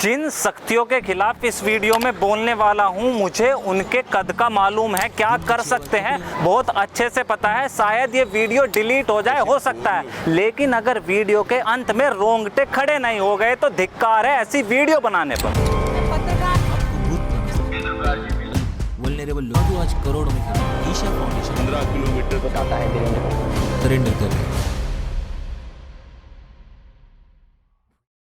जिन शक्तियों के खिलाफ इस वीडियो में बोलने वाला हूं, मुझे उनके कद का मालूम है, क्या कर सकते हैं बहुत अच्छे से पता है। शायद ये वीडियो डिलीट हो जाए, हो सकता है, लेकिन अगर वीडियो के अंत में रोंगटे खड़े नहीं हो गए तो धिक्कार है ऐसी वीडियो बनाने पर। वल्नरेबल लोग आज करोड़ों में ईशा फाउंडेशन 15 किलोमीटर बताता है सरेंडर कर रहे हैं।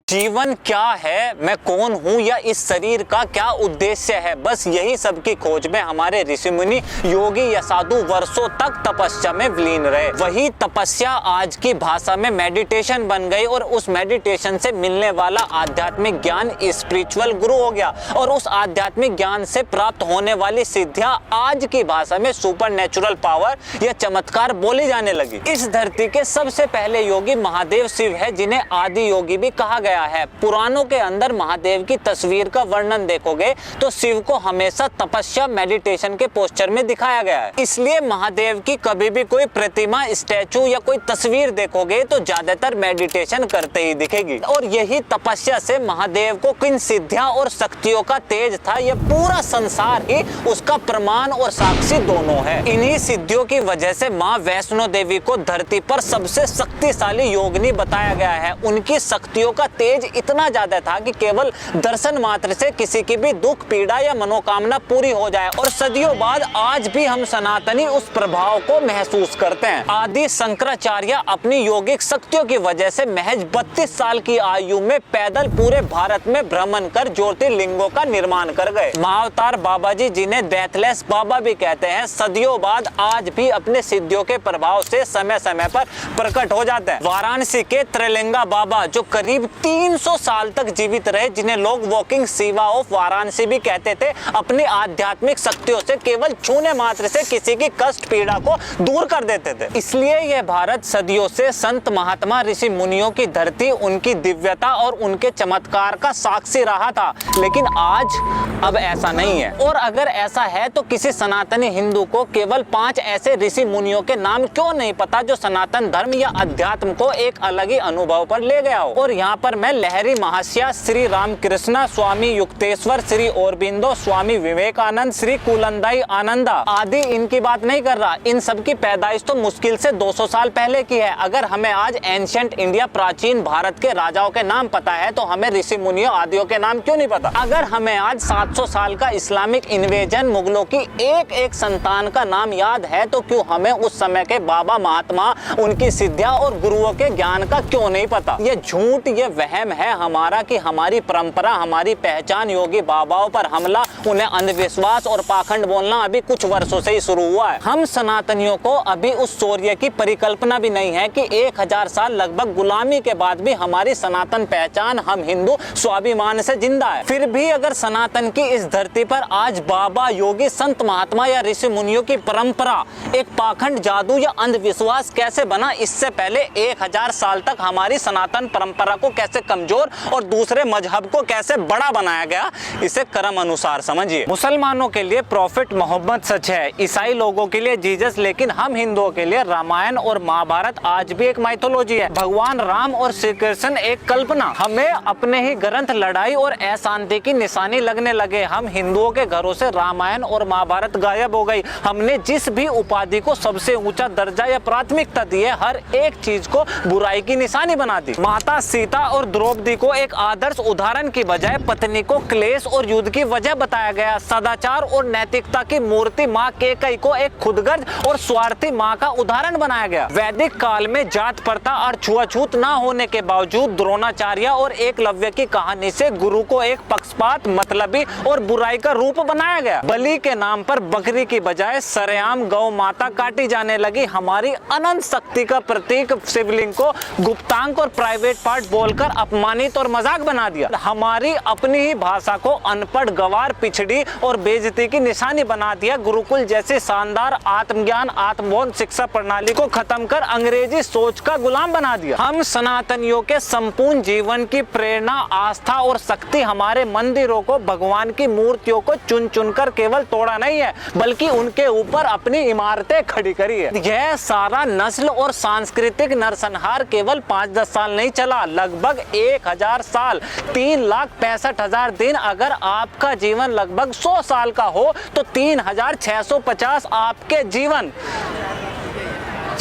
जीवन क्या है, मैं कौन हूँ या इस शरीर का क्या उद्देश्य है, बस यही सब की खोज में हमारे ऋषि मुनि, योगी या साधु वर्षों तक तपस्या में विलीन रहे। वही तपस्या आज की भाषा में मेडिटेशन बन गई और उस मेडिटेशन से मिलने वाला आध्यात्मिक ज्ञान स्पिरिचुअल गुरु हो गया और उस आध्यात्मिक ज्ञान से प्राप्त होने वाली सिद्धियां आज की भाषा में सुपर नेचुरल पावर या चमत्कार बोली जाने लगी। इस धरती के सबसे पहले योगी महादेव शिव है, जिन्हें आदि योगी भी कहा गया है। पुराणों के अंदर महादेव की तस्वीर का वर्णन देखोगे तो शिव को हमेशा तपस्या मेडिटेशन के पोस्चर में दिखाया गया है। इसलिए महादेव की कभी भी कोई प्रतिमा, स्टैचू या कोई तस्वीर देखोगे तो ज्यादातर मेडिटेशन करते ही दिखेगी। और यही तपस्या से महादेव को किन सिद्धियां और शक्तियों का तेज था, यह पूरा संसार ही उसका प्रमाण और साक्षी दोनों है। इन्हीं सिद्धियों की वजह से माँ वैष्णो देवी को धरती पर सबसे शक्तिशाली योगिनी बताया गया है। उनकी शक्तियों का तेज इतना ज्यादा था कि केवल दर्शन मात्र से किसी की भी दुख, पीड़ा या मनोकामना पूरी हो जाए। और सदियों बाद आज भी हम सनातनी उस प्रभाव को महसूस करते हैं। आदि शंकराचार्य अपनी योगिक शक्तियों की वजह से महज 32 साल की आयु में पैदल पूरे भारत में भ्रमण कर ज्योतिर्लिंगों का निर्माण कर गए। महाअवतार बाबा जी, जिन्हें डेथलेस बाबा भी कहते हैं, सदियों बाद आज भी अपने सिद्धियों के प्रभाव से समय समय पर प्रकट हो जाते हैं। वाराणसी के त्रिलिंगा बाबा, जो करीब 300 साल तक जीवित रहे, जिन्हें लोग वॉकिंग शिवा ऑफ वाराणसी भी कहते थे, अपनी आध्यात्मिक शक्तियों से केवल छूने मात्र से किसी की कष्ट पीड़ा को दूर कर देते थे। इसलिए यह भारत सदियों से संत महात्मा ऋषि मुनियों की धरती, उनकी दिव्यता और उनके चमत्कार का साक्षी रहा था। लेकिन आज अब ऐसा नहीं है। और अगर ऐसा है तो किसी सनातनी हिंदू को केवल 5 ऐसे ऋषि मुनियों के नाम क्यों नहीं पता जो सनातन धर्म या अध्यात्म को एक अलग ही अनुभव पर ले गया हो। और यहाँ पर मैं लहरी महाशय, श्री रामकृष्ण, स्वामी युक्तेश्वर, श्री औरबिंदो, स्वामी विवेकानंद, श्री कुलंदाई आनंदा आदि इनकी बात नहीं कर रहा। इन सब की पैदाइश तो मुश्किल से 200 साल पहले की है। अगर हमें आज एंशिएंट इंडिया, प्राचीन भारत के राजाओं के नाम पता है तो हमें ऋषि मुनियों आदियों के नाम क्यों नहीं पता। अगर हमें आज 700 साल का इस्लामिक इन्वेजन, मुगलों की एक एक संतान का नाम याद है तो क्यों हमें उस समय के बाबा महात्मा, उनकी सिद्धियां और गुरुओं के ज्ञान का क्यों नहीं पता। ये झूठ, ये वहम है हमारा कि हमारी परंपरा, हमारी पहचान योगी बाबाओं पर हमला, उन्हें अंधविश्वास और पाखंड बोलना अभी कुछ वर्षों से ही शुरू हुआ है। हम सनातनियों को अभी उस शौर्य की परिकल्पना भी नहीं है कि 1000 साल लगभग गुलामी के बाद भी हमारी सनातन पहचान, हम हिंदू स्वाभिमान से जिंदा है। फिर भी अगर सनातन की इस धरती पर आज बाबा, योगी, संत महात्मा या ऋषि मुनियों की परंपरा एक पाखंड, जादू या अंधविश्वास कैसे बना, इससे पहले 1000 साल तक हमारी सनातन परंपरा को कैसे कमजोर और दूसरे मजहब को कैसे बड़ा बनाया गया, इसे कर्म अनुसार समझिए। मुसलमानों के लिए प्रॉफिट मोहम्मद सच है, ईसाई लोगों के लिए जीसस, लेकिन हम हिंदुओं के लिए रामायण और महाभारत आज भी एक माइथोलॉजी है। भगवान राम और श्री कृष्ण एक कल्पना। हमें अपने ही ग्रंथ लड़ाई और अशांति की निशानी लगने लगे। हम हिंदुओं के घरों से रामायण और महाभारत गायब हो गई। हमने जिस भी उपाधि को सबसे ऊंचा दर्जा या प्राथमिकता दी है, हर एक चीज को बुराई की निशानी बना दी। माता सीता और द्रौपदी को एक आदर्श उदाहरण की बजाय पत्नी को क्लेश और युद्ध की वजह बताया गया। सदाचार और नैतिकता की मूर्ति माँ कैकेयी को एक खुदगर्ज और स्वार्थी माँ का उदाहरण बनाया गया। वैदिक काल में जात प्रथा और छुआछूत न होने के बावजूद द्रोणाचार्य और एकलव्य की कहानी से गुरु को एक पक्षपात, मतलबी और बुराई का रूप बनाया गया। बलि के नाम पर बकरी की बजाय सरेआम गौ माता काटी जाने लगी। हमारी अनंत शक्ति का प्रतीक शिवलिंग को गुप्तांग और प्राइवेट पार्ट बोलकर अपमानित और मजाक बना दिया। हमारी अपनी ही भाषा को अनपढ़, गवार, पिछड़ी और बेइज्जती की निशानी बना दिया। गुरुकुल जैसी शानदार आत्मज्ञान, आत्मबोध शिक्षा प्रणाली को खत्म कर अंग्रेजी सोच का गुलाम बना दिया। हम सनातनियों के संपूर्ण जीवन की प्रेरणा, आस्था और शक्ति हमारे मंदिरों को, भगवान की मूर्तियों को चुन चुन कर केवल तोड़ा नहीं है, बल्कि उनके ऊपर अपनी इमारतें खड़ी करी है। यह सारा नस्ल और सांस्कृतिक नरसंहार केवल 5-10 साल नहीं चला, लगभग 1000 साल 3,65,000 दिन। अगर आपका जीवन लगभग 100 साल का हो तो 3,650 आपके जीवन।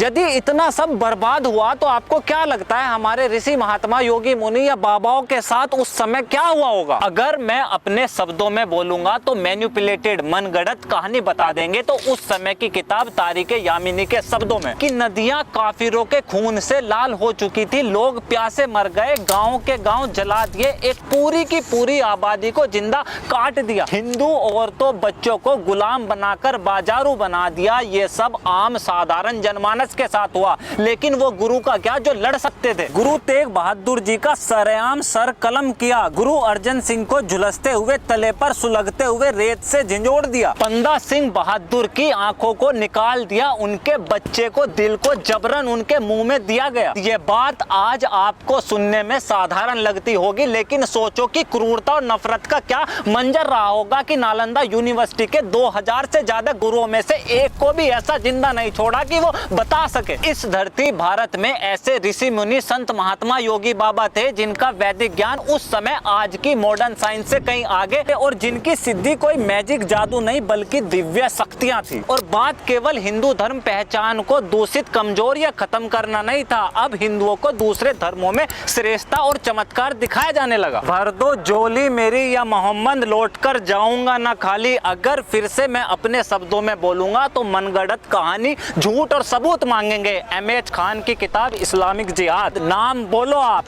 यदि इतना सब बर्बाद हुआ तो आपको क्या लगता है हमारे ऋषि महात्मा योगी मुनि या बाबाओं के साथ उस समय क्या हुआ होगा? अगर मैं अपने शब्दों में बोलूंगा तो मैन्युपुलेटेड मनगढ़ंत कहानी बता देंगे तो उस समय की किताब तारीख यामिनी के शब्दों में कि नदियां काफिरों के खून से लाल हो चुकी थी, लोग प्यासे मर गए, गांव के गांव जला दिए, एक पूरी की पूरी आबादी को जिंदा काट दिया, हिंदू औरतों बच्चों को गुलाम बनाकर बाजारू बना दिया। ये सब आम साधारण जनमानस के साथ हुआ, लेकिन वो गुरु का क्या जो लड़ सकते थे। गुरु तेग बहादुर जी का सरेआम सर कलम किया, गुरु अर्जन सिंह को झुलसते हुए तले पर सुलगते हुए रेत से झंझोड़ दिया, बंदा सिंह बहादुर की आंखों को निकाल दिया, उनके बच्चे को दिल को जबरन उनके मुंह में दिया गया। ये बात आज आपको सुनने में साधारण लगती होगी, लेकिन सोचो कि क्रूरता और नफरत का क्या मंजर रहा होगा कि नालंदा यूनिवर्सिटी के 2000 से ज्यादा गुरुओं में से एक को भी ऐसा जिंदा नहीं छोड़ा कि वो बता सके। इस धरती भारत में ऐसे ऋषि मुनि संत महात्मा योगी बाबा थे जिनका वैदिक ज्ञान उस समय आज की मॉडर्न साइंस से कहीं आगे थे और जिनकी सिद्धि कोई मैजिक जादू नहीं बल्कि दिव्य शक्तियां थी। और बात केवल हिंदू धर्म पहचान को दूषित, कमजोर या खत्म करना नहीं था। अब हिंदुओं को दूसरे धर्मों में श्रेष्ठता और चमत्कार दिखाया जाने लगा। भर दो झोली मेरी या मोहम्मद लौट कर जाऊंगा ना खाली। अगर फिर से मैं अपने शब्दों में बोलूंगा तो मनगढ़ंत कहानी, झूठ और सबूत मांगेंगे। एमएच खान की किताब इस्लामिक जिहाद। नाम बोलो आप।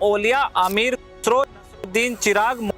औलिया, आमिर खुसरो, नसरुद्दीन चिराग,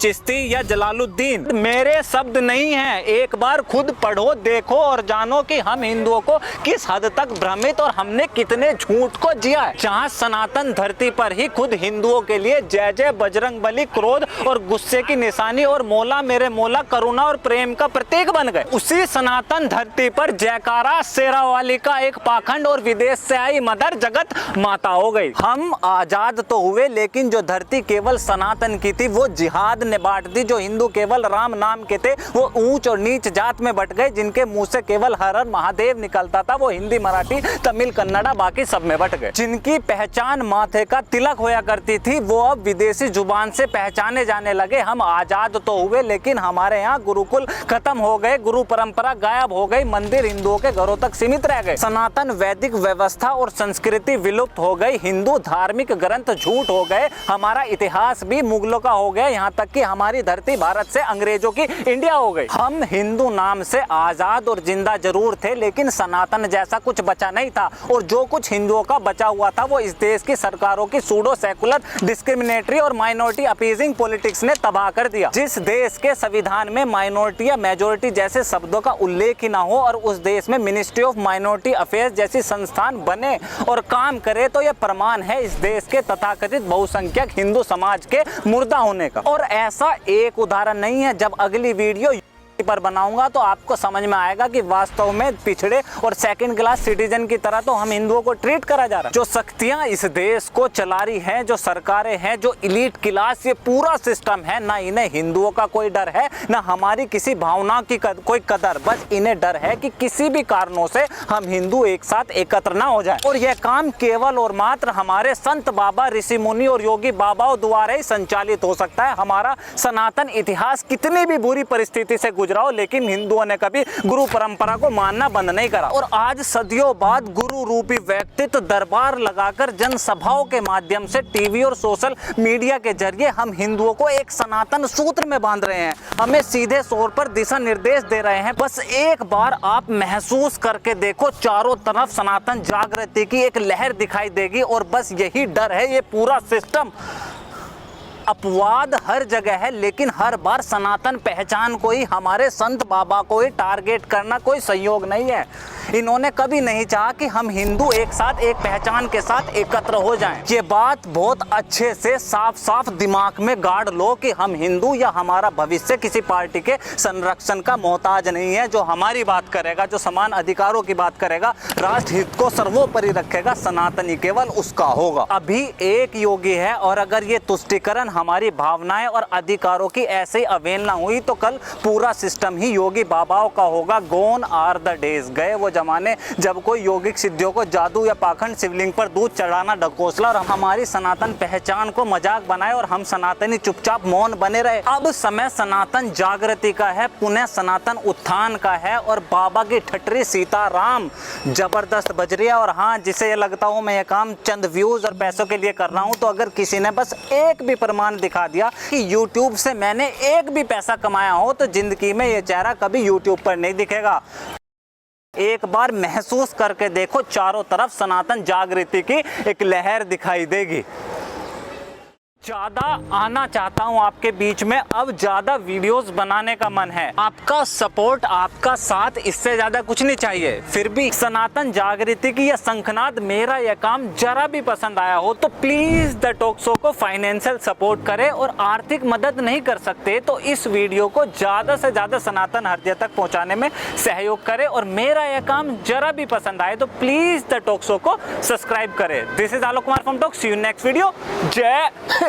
चिश्ती या जलालुद्दीन मेरे शब्द नहीं हैं। एक बार खुद पढ़ो, देखो और जानो कि हम हिंदुओं को किस हद तक भ्रमित और हमने कितने झूठ को जिया है। जहां सनातन धरती पर ही खुद हिंदुओं के लिए जय जय बजरंग बली क्रोध और गुस्से की निशानी और मौला मेरे मौला करुणा और प्रेम का प्रतीक बन गए, उसी सनातन धरती पर जयकारा शेरावाली का एक पाखंड और विदेश से आई मदर जगत माता हो गई। हम आजाद तो हुए, लेकिन जो धरती केवल सनातन की थी वो जिहाद ने बांट दी। जो हिंदू केवल राम नाम के थे वो ऊंच और नीच जात में बट गए। जिनके मुंह से केवल हर हर महादेव निकलता था वो हिंदी, मराठी, तमिल, कन्नड़ा बाकी सब में बट गए। जिनकी पहचान माथे का तिलक होया करती थी वो अब विदेशी जुबान से पहचाने जाने लगे। हम आजाद तो हुए, लेकिन हमारे यहाँ गुरुकुल खत्म हो गए, गुरु परंपरा गायब हो गई, मंदिर हिंदुओं के घरों तक सीमित रह गए, सनातन वैदिक व्यवस्था और संस्कृति विलुप्त हो गई, हिंदू धार्मिक ग्रंथ झूठ हो गए, हमारा इतिहास भी मुगलों का हो गया, यहाँ तक कि हमारी धरती भारत से अंग्रेजों की इंडिया हो गई। हम हिंदू नाम से आजाद और जिंदा जरूर थे, लेकिन सनातन जैसा कुछ बचा नहीं था। और जो कुछ हिंदुओं का बचा हुआ था वो इस देश की सरकारों की सूडो सेकुलर, डिस्क्रिमिनेटरी और माइनॉरिटी अपीजिंग पॉलिटिक्स ने तबाह कर दिया। जिस देश के संविधान में माइनॉरिटी या मेजोरिटी जैसे शब्दों का उल्लेख ही ना हो और उस देश में मिनिस्ट्री ऑफ माइनॉरिटी अफेयर्स जैसी संस्थान बने और काम करे तो यह प्रमाण है इस देश के तथाकथित बहुसंख्यक हिंदू समाज के मुर्दा होने का। और ऐसा एक उदाहरण नहीं है। जब अगली वीडियो पर बनाऊंगा तो आपको समझ में आएगा कि वास्तव में पिछड़े और सेकंड क्लास सिटीजन की तरह तो हम हिंदुओं को ट्रीट करा जा रहा है। जो शक्तियां इस देश को चला रही हैं, जो सरकारें हैं, जो इलीट क्लास, ये पूरा सिस्टम है, ना इन्हें हिंदुओं का कोई डर है, ना हमारी किसी भावना की कोई कदर। बस इन्हें डर है कि किसी भी कारणों से हम हिंदू एक साथ एकत्र ना हो जाए। और यह काम केवल और मात्र हमारे संत बाबा, ऋषि मुनि और योगी बाबाओं द्वारा ही संचालित हो सकता है। हमारा सनातन इतिहास कितनी भी बुरी परिस्थिति से गुजरा हो, लेकिन हिंदुओं ने कभी गुरु परंपरा को मानना बंद नहीं करा। और आज सदियों बाद गुरु रूपी व्यक्तित्व दरबार लगाकर जनसभाओं के माध्यम से टीवी और सोशल मीडिया के जरिए हम हिंदुओं को एक सनातन सूत्र में बांध रहे हैं, हमें सीधे तौर पर दिशा निर्देश दे रहे हैं। बस एक बार आप महसूस करके देखो, चारों तरफ सनातन जागृति की एक लहर दिखाई देगी। और बस यही डर है, ये पूरा सिस्टम। अपवाद हर जगह है, लेकिन हर बार सनातन पहचान को ही, हमारे संत बाबा को ही टारगेट करना कोई संयोग नहीं है। इन्होंने कभी नहीं चाहा कि हम हिंदू एक साथ एक पहचान के साथ एकत्र हो जाएं। ये बात बहुत अच्छे से साफ साफ दिमाग में गाड़ लो कि हम हिंदू या हमारा भविष्य किसी पार्टी के संरक्षण का मोहताज नहीं है। जो हमारी बात करेगा, जो समान अधिकारों की बात करेगा, राष्ट्र हित को सर्वोपरि रखेगा, सनातनी केवल उसका होगा। अभी एक योगी है और अगर ये तुष्टिकरण, हमारी भावनाएं और अधिकारों की ऐसे ही अवहेलना हुई तो कल पूरा सिस्टम ही योगी बाबाओं का होगा। गोन आर द डेज, गए वो जमाने जब कोई यौगिक सिद्धियों को जादू या पाखंड शिवलिंग पर दूध चढ़ाना ढकोसला और हमारी सनातन पहचान को मजाक बनाए और हम सनातनी चुपचाप मौन बने रहे। अब समय सनातन जागृति का है, पुनः सनातन उत्थान का है और बाबा की ठटरी सीताराम जबरदस्त बज रही है। और हाँ, जिसे ये लगता हो मैं ये काम चंद व्यूज और पैसों के लिए कर रहा हूँ, तो अगर किसी ने बस एक भी प्रमाण दिखा दिया कि YouTube से मैंने एक भी पैसा कमाया हो, तो जिंदगी में ये चेहरा कभी YouTube पर नहीं दिखेगा। एक बार महसूस करके देखो, चारों तरफ सनातन जागृति की एक लहर दिखाई देगी। ज्यादा आना चाहता हूं आपके बीच में, अब ज्यादा वीडियोस बनाने का मन है। आपका सपोर्ट, आपका साथ, इससे ज्यादा कुछ नहीं चाहिए। फिर भी सनातन जागृति की यह शंखनाद, मेरा यह काम जरा भी पसंद आया हो तो प्लीज द टॉक शो को फाइनेंशियल सपोर्ट करें। और आर्थिक मदद नहीं कर सकते तो इस वीडियो को ज्यादा से ज्यादा सनातन हृदय तक पहुंचाने में सहयोग करें। और मेरा यह काम जरा भी पसंद आए तो प्लीज द टॉक शो को सब्सक्राइब करें। This is Alok Kumar from talk. See you next video. जय हिंद।